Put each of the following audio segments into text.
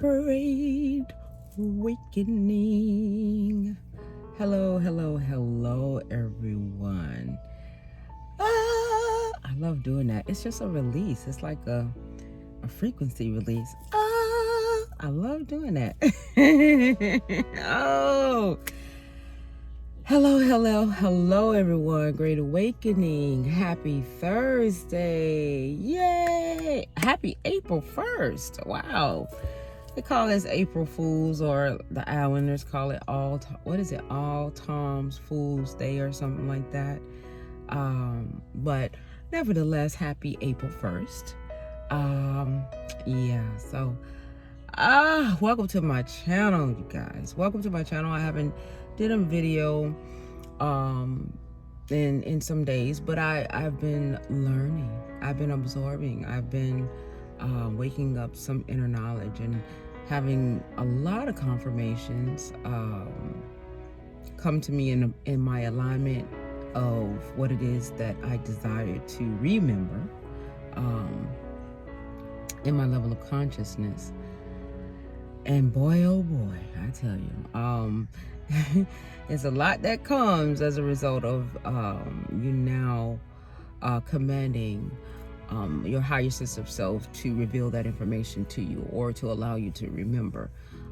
Great awakening. Hello, hello, hello, everyone. I love doing that. It's just a release. It's like a frequency release. I love doing that. Oh, hello, hello, hello, everyone. Great awakening. Happy Thursday. Yay. Happy April 1st. Wow. They call this April Fools, or the Islanders call it All Tom's Fool's Day or something like that. But nevertheless, happy April 1st. Welcome to my channel, you guys. Welcome to my channel. I haven't did a video in some days, but I've been learning. I've been absorbing. I've been waking up some inner knowledge and having a lot of confirmations come to me in my alignment of what it is that I desire to remember in my level of consciousness. And boy, oh boy, I tell you, it's a lot that comes as a result of you now commanding your higher sense of self to reveal that information to you, or to allow you to remember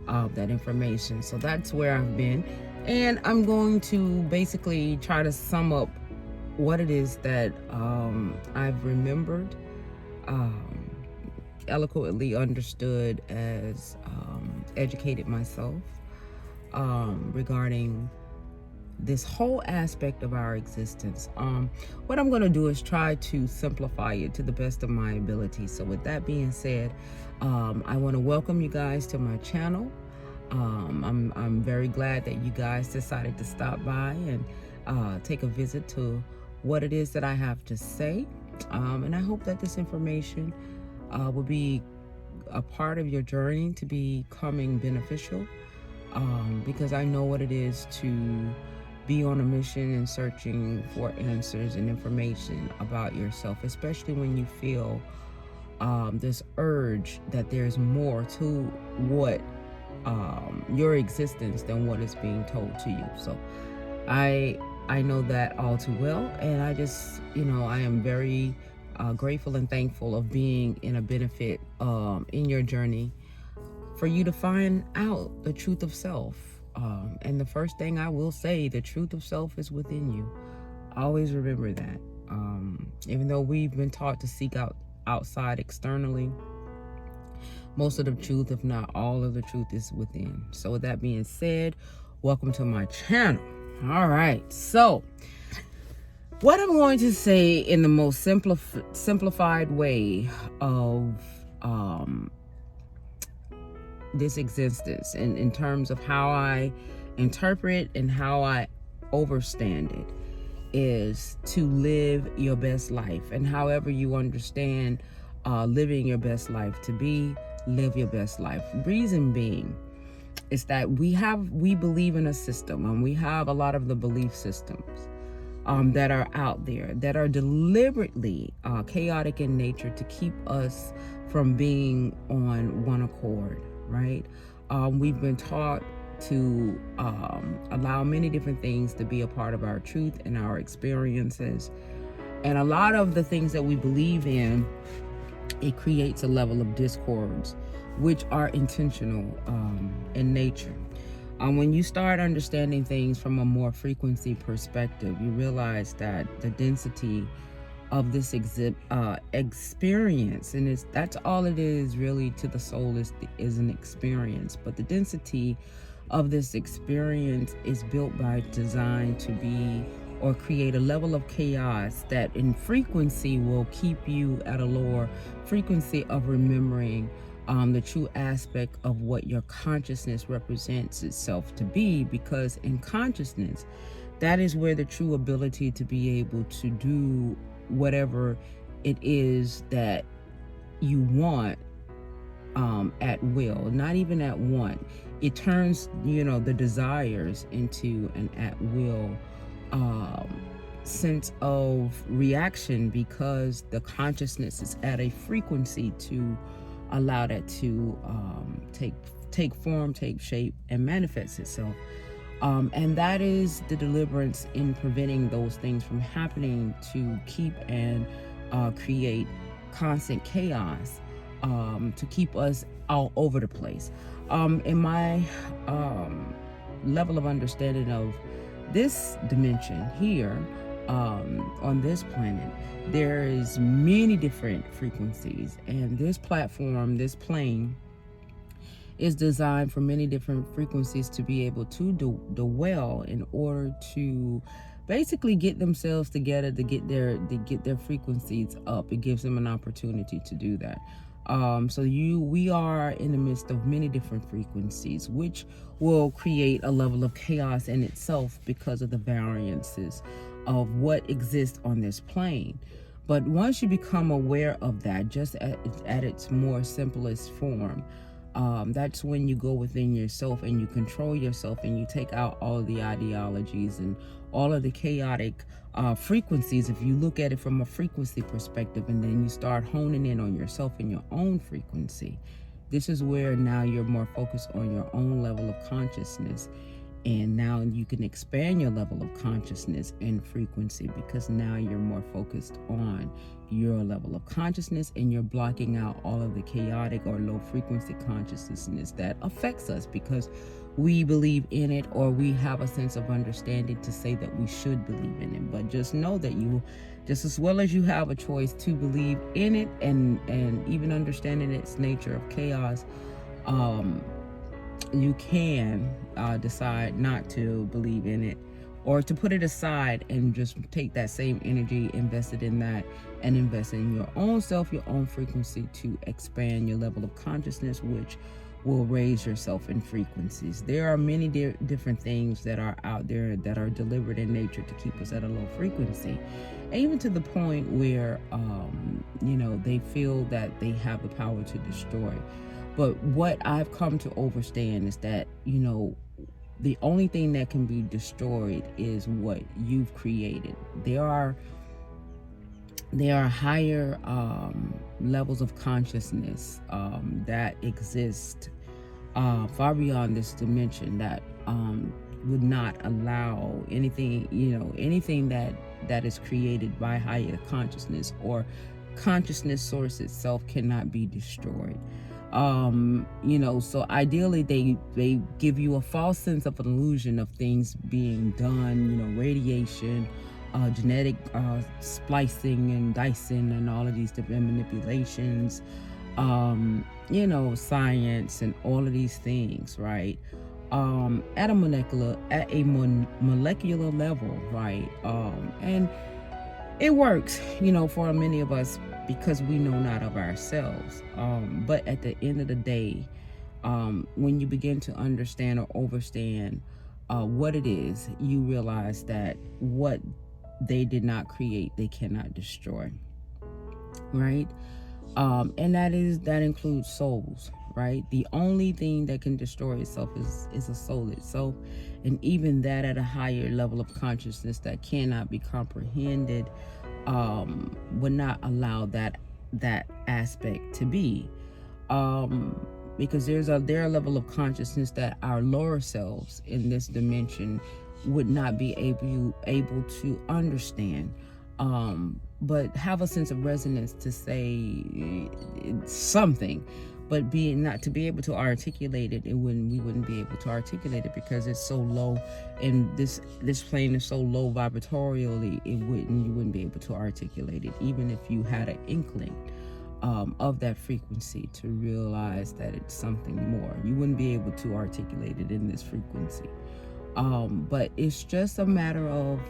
that information. So that's where I've been, and I'm going to basically try to sum up what it is that I've remembered, eloquently understood, as educated myself regarding this whole aspect of our existence. What I'm going to do is try to simplify it to the best of my ability. So with that being said, I want to welcome you guys to my channel. I'm very glad that you guys decided to stop by and take a visit to what it is that I have to say. And I hope that this information will be a part of your journey to becoming beneficial, because I know what it is to be on a mission and searching for answers and information about yourself, especially when you feel this urge that there's more to what your existence than what is being told to you. So I know that all too well, and I just, I am very grateful and thankful of being in a benefit in your journey for you to find out the truth of self. And the first thing I will say, the truth of self is within you. Always remember that. Even though we've been taught to seek out outside externally, most of the truth, if not all of the truth, is within. So with that being said, welcome to my channel. All right. So what I'm going to say in the most simplified way of this existence, and in terms of how I interpret and how I overstand it, is to live your best life. And however you understand living your best life to be, live your best life. Reason being is that we believe in a system, and we have a lot of the belief systems that are out there that are deliberately chaotic in nature to keep us from being on one accord, right? We've been taught to allow many different things to be a part of our truth and our experiences. And a lot of the things that we believe in, it creates a level of discords, which are intentional in nature. When you start understanding things from a more frequency perspective, you realize that the density of this experience, and that's all it is really to the soul, is an experience. But the density of this experience is built by design to be, or create, a level of chaos that in frequency will keep you at a lower frequency of remembering the true aspect of what your consciousness represents itself to be. Because in consciousness, that is where the true ability to be able to do whatever it is that you want at will, not even at want. It turns, the desires into an at will sense of reaction, because the consciousness is at a frequency to allow that to take form, take shape, and manifest itself. And that is the deliverance in preventing those things from happening, to keep and create constant chaos, to keep us all over the place. In my level of understanding of this dimension here, on this planet, there is many different frequencies, and this platform, this plane, is designed for many different frequencies to be able to dwell in order to basically get themselves together, to get their frequencies up. It gives them an opportunity to do that. We are in the midst of many different frequencies, which will create a level of chaos in itself because of the variances of what exists on this plane. But once you become aware of that, just at its more simplest form, that's when you go within yourself and you control yourself, and you take out all of the ideologies and all of the chaotic frequencies. If you look at it from a frequency perspective, and then you start honing in on yourself and your own frequency, this is where now you're more focused on your own level of consciousness. And now you can expand your level of consciousness and frequency, because now you're more focused on your level of consciousness, and you're blocking out all of the chaotic or low frequency consciousness that affects us because we believe in it, or we have a sense of understanding to say that we should believe in it. But just know that you, just as well as you have a choice to believe in it and even understanding its nature of chaos, you can decide not to believe in it, or to put it aside and just take that same energy invested in that and invest in your own self, your own frequency, to expand your level of consciousness, which will raise yourself in frequencies. There are many different things that are out there that are delivered in nature to keep us at a low frequency, even to the point where they feel that they have the power to destroy. But what I've come to understand is that, the only thing that can be destroyed is what you've created. There are higher levels of consciousness that exist far beyond this dimension, that would not allow anything that is created by higher consciousness or consciousness source itself cannot be destroyed. So ideally they give you a false sense of an illusion of things being done, radiation, genetic splicing and dicing, and all of these different manipulations, science and all of these things, right? At a molecular level, right? And it works, for many of us, because we know not of ourselves. But at the end of the day, when you begin to understand or overstand what it is, you realize that what they did not create, they cannot destroy, right? And that includes souls, right? The only thing that can destroy itself is a soul itself, and even that at a higher level of consciousness that cannot be comprehended, would not allow that aspect to be, because there are a level of consciousness that our lower selves in this dimension would not be able to understand, but have a sense of resonance to say something, but not to be able to articulate it. We wouldn't be able to articulate it because it's so low, and this plane is so low vibratorially. You wouldn't be able to articulate it, even if you had an inkling of that frequency, to realize that it's something more. You wouldn't be able to articulate it in this frequency. But it's just a matter of,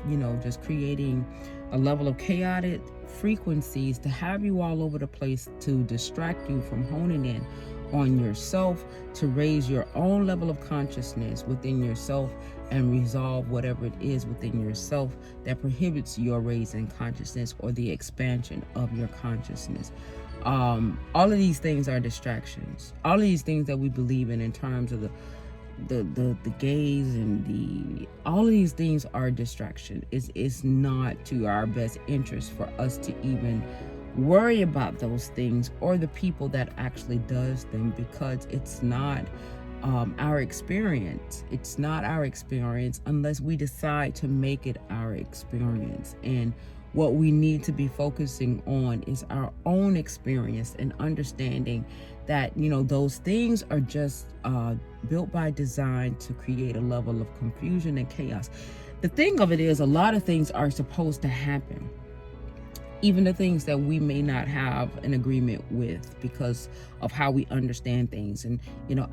just creating a level of chaotic frequencies to have you all over the place, to distract you from honing in on yourself, to raise your own level of consciousness within yourself and resolve whatever it is within yourself that prohibits your raising consciousness or the expansion of your consciousness. All of these things are distractions. All of these things that we believe in terms of the gaze and all of these things are distraction. It's not to our best interest for us to even worry about those things or the people that actually does them, because it's not our experience. It's not our experience unless we decide to make it our experience. And what we need to be focusing on is our own experience and understanding that, those things are just built by design to create a level of confusion and chaos. The thing of it is, a lot of things are supposed to happen, even the things that we may not have an agreement with because of how we understand things and,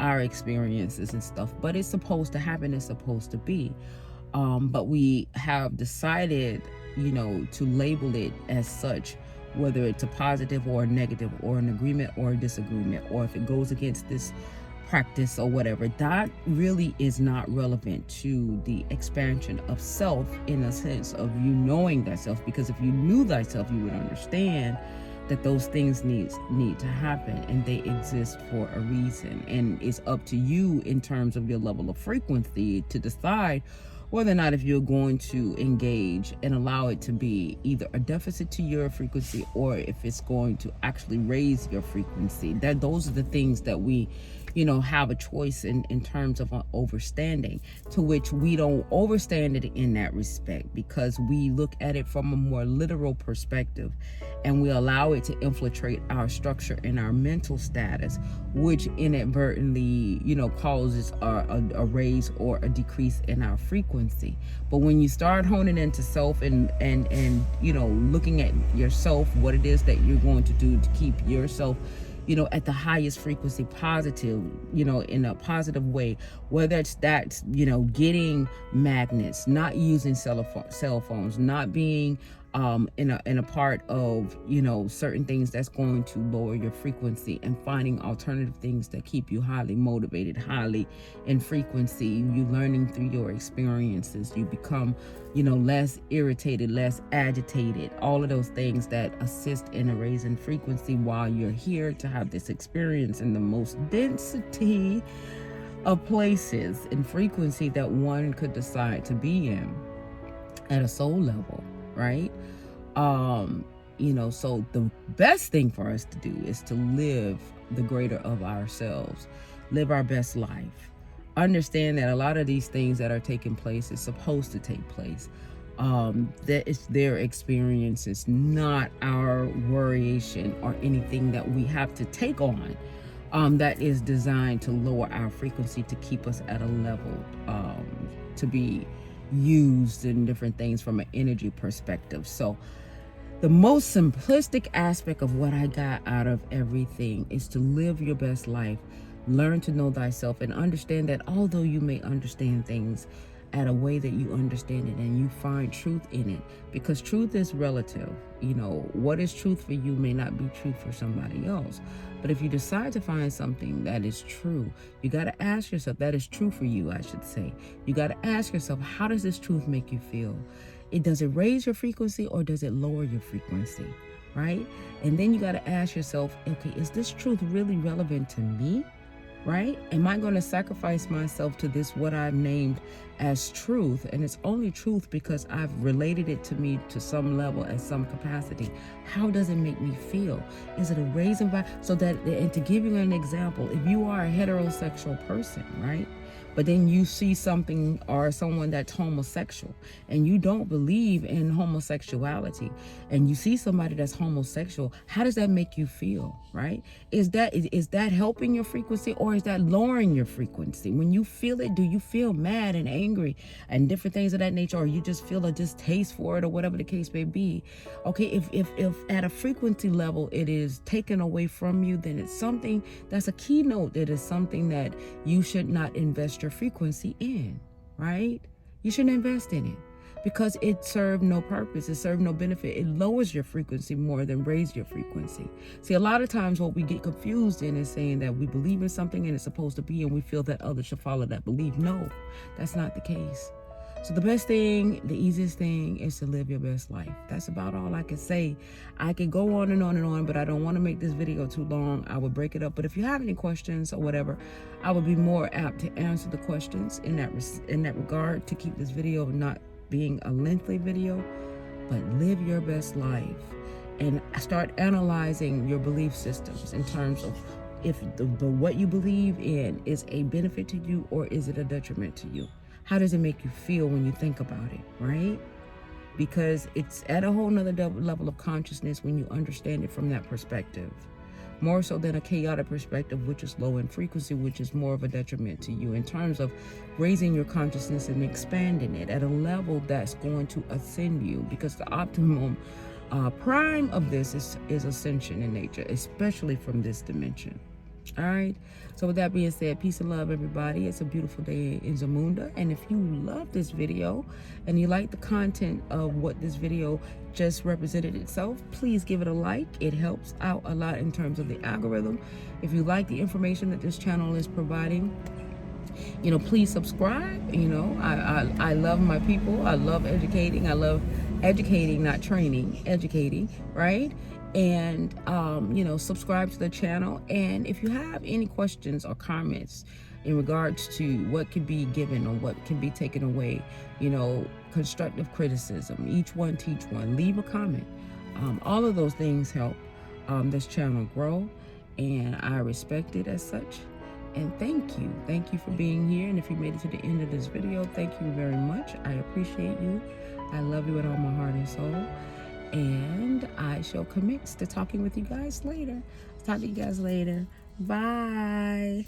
our experiences and stuff. But it's supposed to happen. It's supposed to be. But we have decided, to label it as such, whether it's a positive or a negative or an agreement or a disagreement, or if it goes against this practice or whatever. That really is not relevant to the expansion of self, in a sense of you knowing thyself, because if you knew thyself, you would understand that those things need to happen, and they exist for a reason. And it's up to you in terms of your level of frequency to decide whether or not if you're going to engage and allow it to be either a deficit to your frequency or if it's going to actually raise your frequency. Those are the things that we have a choice in terms of overstanding, to which we don't overstand it in that respect, because we look at it from a more literal perspective and we allow it to infiltrate our structure and our mental status, which inadvertently, causes a raise or a decrease in our frequency. But when you start honing into self and looking at yourself, what it is that you're going to do to keep yourself at the highest frequency, positive, in a positive way, whether it's that, getting magnets, not using cell phones, not being in a part of, certain things that's going to lower your frequency, and finding alternative things that keep you highly motivated, highly in frequency. You learning through your experiences, you become, less irritated, less agitated, all of those things that assist in a raise in frequency while you're here to have this experience in the most density of places and frequency that one could decide to be in at a soul level, right? So the best thing for us to do is to live the greater of ourselves, live our best life. Understand that a lot of these things that are taking place is supposed to take place. That it's their experiences, not our variation or anything that we have to take on. That is designed to lower our frequency, to keep us at a level to be used in different things from an energy perspective. So the most simplistic aspect of what I got out of everything is to live your best life, learn to know thyself, and understand that although you may understand things at a way that you understand it and you find truth in it, because truth is relative. What is truth for you may not be true for somebody else. But if you decide to find something that is true, you got to ask yourself, that is true for you, I should say. You got to ask yourself, how does this truth make you feel? Does it raise your frequency or does it lower your frequency, right? And then you got to ask yourself, okay, is this truth really relevant to me? Right? Am I going to sacrifice myself to this, what I've named as truth? And it's only truth because I've related it to me to some level at some capacity. How does it make me feel? Is it a raising by? And to give you an example, if you are a heterosexual person, right? But then you see something or someone that's homosexual and you don't believe in homosexuality, and you see somebody that's homosexual, how does that make you feel, right? Is that helping your frequency or is that lowering your frequency? When you feel it, do you feel mad and angry and different things of that nature, or you just feel a distaste for it, or whatever the case may be? Okay, if at a frequency level it is taken away from you, then it's something that's a keynote, that is something that you should not invest your frequency in, right? You shouldn't invest in it because it served no purpose. It served no benefit. It lowers your frequency more than raise your frequency. See, a lot of times what we get confused in is saying that we believe in something and it's supposed to be, and we feel that others should follow that belief. No, that's not the case. So the best thing, the easiest thing is to live your best life. That's about all I can say. I could go on and on and on, but I don't want to make this video too long. I would break it up. But if you have any questions or whatever, I would be more apt to answer the questions in that regard, to keep this video not being a lengthy video. But live your best life and start analyzing your belief systems in terms of if what you believe in is a benefit to you or is it a detriment to you. How does it make you feel when you think about it, right? Because it's at a whole nother level of consciousness when you understand it from that perspective. More so than a chaotic perspective, which is low in frequency, which is more of a detriment to you in terms of raising your consciousness and expanding it at a level that's going to ascend you, because the optimum prime of this is ascension in nature, especially from this dimension. All right. So with that being said, peace and love, everybody. It's a beautiful day in Zamunda. And if you love this video and you like the content of what this video just represented itself, please give it a like. It helps out a lot in terms of the algorithm. If you like the information that this channel is providing, please subscribe. I love my people. I love educating. I love educating, not training, educating, right? And subscribe to the channel. And if you have any questions or comments in regards to what can be given or what can be taken away, constructive criticism, each one teach one, leave a comment. All of those things help this channel grow, and I respect it as such. And thank you for being here. And if you made it to the end of this video, thank you very much. I appreciate you. I love you with all my heart and soul. And I shall commence to talking with you guys later. Talk to you guys later. Bye.